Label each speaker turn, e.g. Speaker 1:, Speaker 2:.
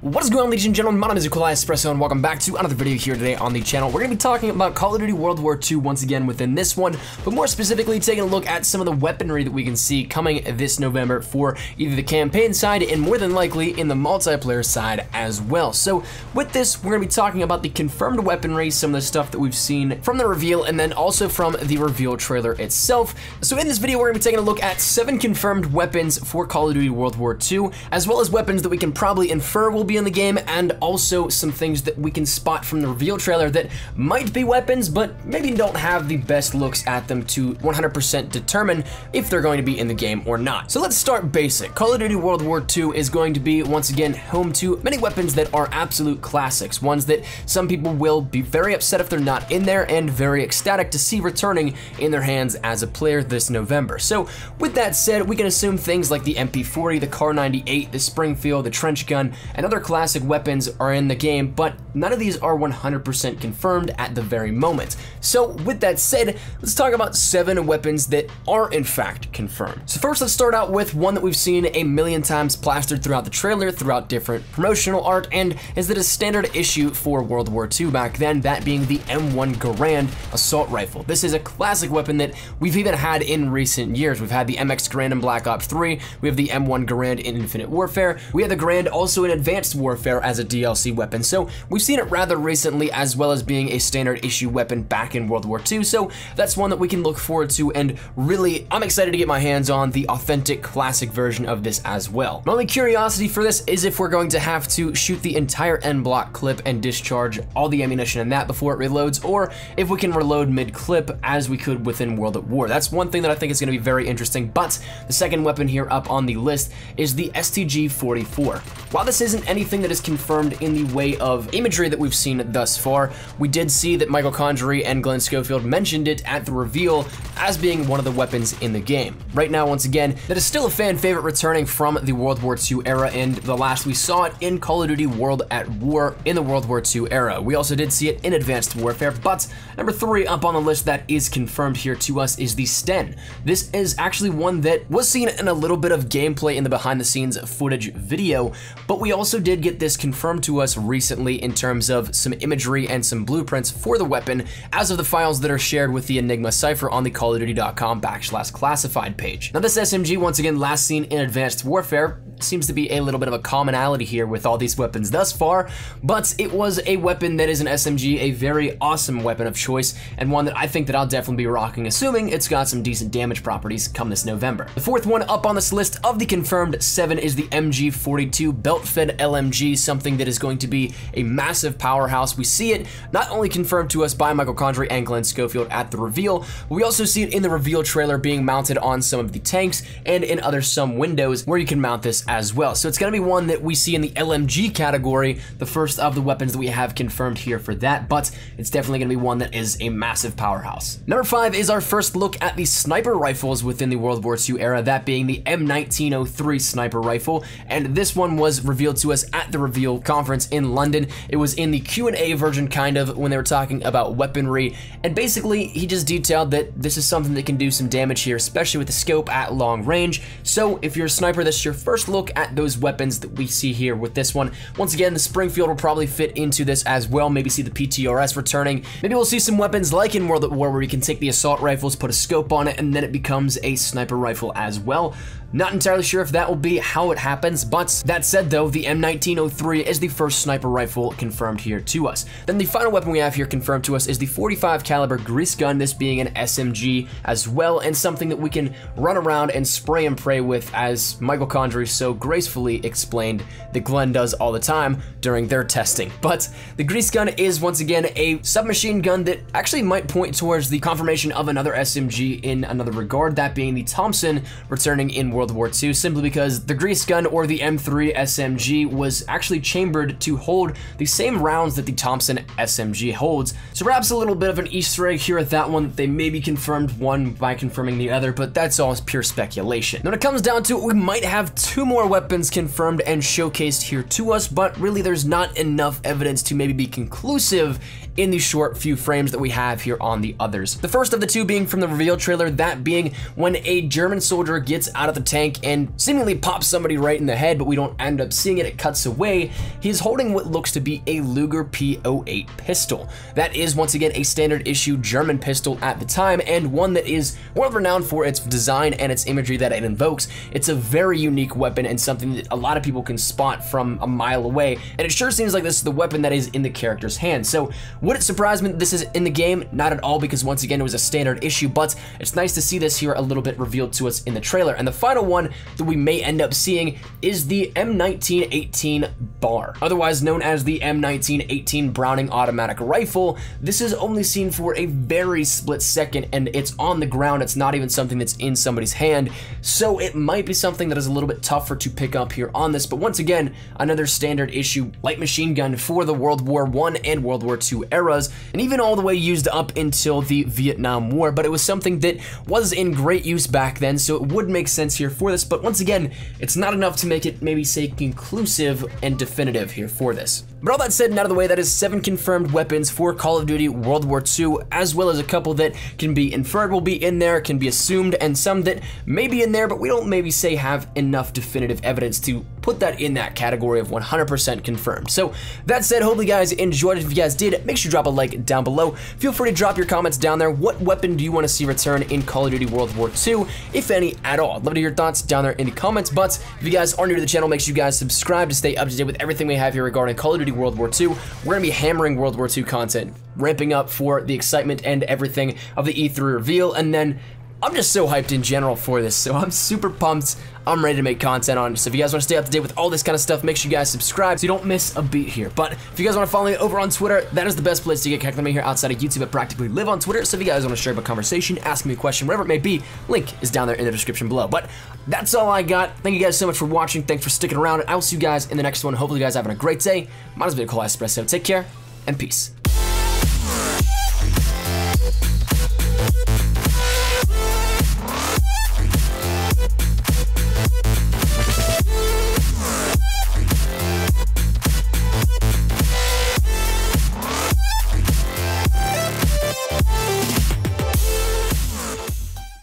Speaker 1: What is going on, ladies and gentlemen? My name is Espresso, and welcome back to another video here today on the channel. We're going to be talking about Call of Duty World War II once again within this one, but more specifically taking a look at some of the weaponry that we can see coming this November for either the campaign side and more than likely in the multiplayer side as well. So with this, we're going to be talking about the confirmed weaponry, some of the stuff that we've seen from the reveal, and then also from the reveal trailer itself. So in this video, we're going to be taking a look at 7 confirmed weapons for Call of Duty World War II, as well as weapons that we can probably infer will be in the game, and also some things that we can spot from the reveal trailer that might be weapons, but maybe don't have the best looks at them to 100% determine if they're going to be in the game or not. So let's start basic. Call of Duty World War II is going to be, once again, home to many weapons that are absolute classics, ones that some people will be very upset if they're not in there, and very ecstatic to see returning in their hands as a player this November. So with that said, we can assume things like the MP40, the Kar 98, the Springfield, the trench gun, and other classic weapons are in the game, but none of these are 100% confirmed at the very moment. So with that said, let's talk about 7 weapons that are in fact confirmed. So first, let's start out with one that we've seen a million times plastered throughout the trailer, throughout different promotional art, and is that a standard issue for World War II back then, that being the M1 Garand assault rifle. This is a classic weapon that we've even had in recent years. We've had the MX Garand in Black Ops 3, we have the M1 Garand in Infinite Warfare, we have the Garand also in Advanced Warfare as a DLC weapon, so we've seen it rather recently, as well as being a standard issue weapon back in World War II, so that's one that we can look forward to, and really, I'm excited to get my hands on the authentic classic version of this as well. My only curiosity for this is if we're going to have to shoot the entire end block clip and discharge all the ammunition in that before it reloads, or if we can reload mid-clip as we could within World at War. That's one thing that I think is going to be very interesting, but the second weapon here up on the list is the STG-44. While this isn't anything that is confirmed in the way of imagery that we've seen thus far, we did see that Michael Condrey and Glenn Schofield mentioned it at the reveal as being one of the weapons in the game. Right now, once again, that is still a fan favorite returning from the World War II era, and the last we saw it in Call of Duty World at War in the World War II era. We also did see it in Advanced Warfare, but number 3 up on the list that is confirmed here to us is the Sten. This is actually one that was seen in a little bit of gameplay in the behind the scenes footage video, but we also did get this confirmed to us recently in terms of some imagery and some blueprints for the weapon as of the files that are shared with the Enigma cipher on the callofduty.com/classified page. Now, this SMG, once again, last seen in Advanced Warfare, seems to be a little bit of a commonality here with all these weapons thus far, but it was a weapon that is an SMG, a very awesome weapon of choice, and one that I think that I'll definitely be rocking, assuming it's got some decent damage properties come this November. The 4th one up on this list of the confirmed 7 is the MG42 belt-fed LMG, something that is going to be a massive powerhouse. We see it not only confirmed to us by Michael Condrey and Glenn Schofield at the reveal, but we also see it in the reveal trailer being mounted on some of the tanks and in some windows where you can mount this as well. So it's going to be one that we see in the LMG category, the first of the weapons that we have confirmed here for that, but it's definitely going to be one that is a massive powerhouse. Number 5 is our first look at the sniper rifles within the World War II era, that being the M1903 sniper rifle, and this one was revealed to us at the reveal conference in London. It was in the Q&A version, kind of, when they were talking about weaponry, and basically he just detailed that this is something that can do some damage here, especially with the scope at long range. So if you're a sniper, this is your first look at those weapons that we see here with this one. Once again, the Springfield will probably fit into this as well, maybe see the PTRS returning. Maybe we'll see some weapons like in World at War where you can take the assault rifles, put a scope on it, and then it becomes a sniper rifle as well. Not entirely sure if that will be how it happens, but that said though, the M1903 is the first sniper rifle confirmed here to us. Then the final weapon we have here confirmed to us is the 45 caliber grease gun, this being an SMG as well, and something that we can run around and spray and pray with, as Michael Condrey so gracefully explained that Glenn does all the time during their testing. But the grease gun is once again a submachine gun that actually might point towards the confirmation of another SMG in another regard, that being the Thompson returning in World War II, simply because the grease gun, or the M3 SMG, was actually chambered to hold the same rounds that the Thompson SMG holds. So perhaps a little bit of an Easter egg here at that one, that they maybe confirmed one by confirming the other, but that's all pure speculation. When it comes down to it, we might have 2 more more weapons confirmed and showcased here to us, but really there's not enough evidence to maybe be conclusive in the short few frames that we have here on the others. The first of the two being from the reveal trailer, that being when a German soldier gets out of the tank and seemingly pops somebody right in the head, but we don't end up seeing it, it cuts away. He's holding what looks to be a Luger P08 pistol. That is once again a standard issue German pistol at the time, and one that is world renowned for its design and its imagery that it invokes. It's a very unique weapon and something that a lot of people can spot from a mile away, and it sure seems like this is the weapon that is in the character's hand. So would it surprise me that this is in the game? Not at all, because once again it was a standard issue, but it's nice to see this here a little bit revealed to us in the trailer. And the final one that we may end up seeing is the M1918 Bar, otherwise known as the M1918 Browning automatic rifle. This is only seen for a very split second, and it's on the ground. It's not even something that's in somebody's hand, so it might be something that is a little bit tougher to pick up here on this. But once again, another standard issue light machine gun for the World War I and World War II eras, and even all the way used up until the Vietnam War. But it was something that was in great use back then, so it would make sense here for this. But once again, it's not enough to make it maybe say conclusive and definitive here for this. But all that said and out of the way, that is 7 confirmed weapons for Call of Duty World War II, as well as a couple that can be inferred will be in there, can be assumed, and some that may be in there, but we don't maybe say have enough definitive evidence to put that in that category of 100% confirmed. So that said, hopefully you guys enjoyed it. If you guys did, make sure you drop a like down below. Feel free to drop your comments down there. What weapon do you want to see return in Call of Duty World War II, if any at all? I'd love to hear your thoughts down there in the comments. But if you guys are new to the channel, make sure you guys subscribe to stay up to date with everything we have here regarding Call of Duty World War II. We're going to be hammering World War II content, ramping up for the excitement and everything of the E3 reveal, and then I'm just so hyped in general for this, so I'm super pumped. I'm ready to make content on it. So if you guys want to stay up to date with all this kind of stuff, make sure you guys subscribe so you don't miss a beat here. But if you guys want to follow me over on Twitter, that is the best place to get connected with me here outside of YouTube. I practically live on Twitter, so if you guys want to share a conversation, ask me a question, whatever it may be, link is down there in the description below. But that's all I got. Thank you guys so much for watching. Thanks for sticking around, and I will see you guys in the next one. Hopefully you guys are having a great day. Might as well be a cool espresso. Take care, and peace.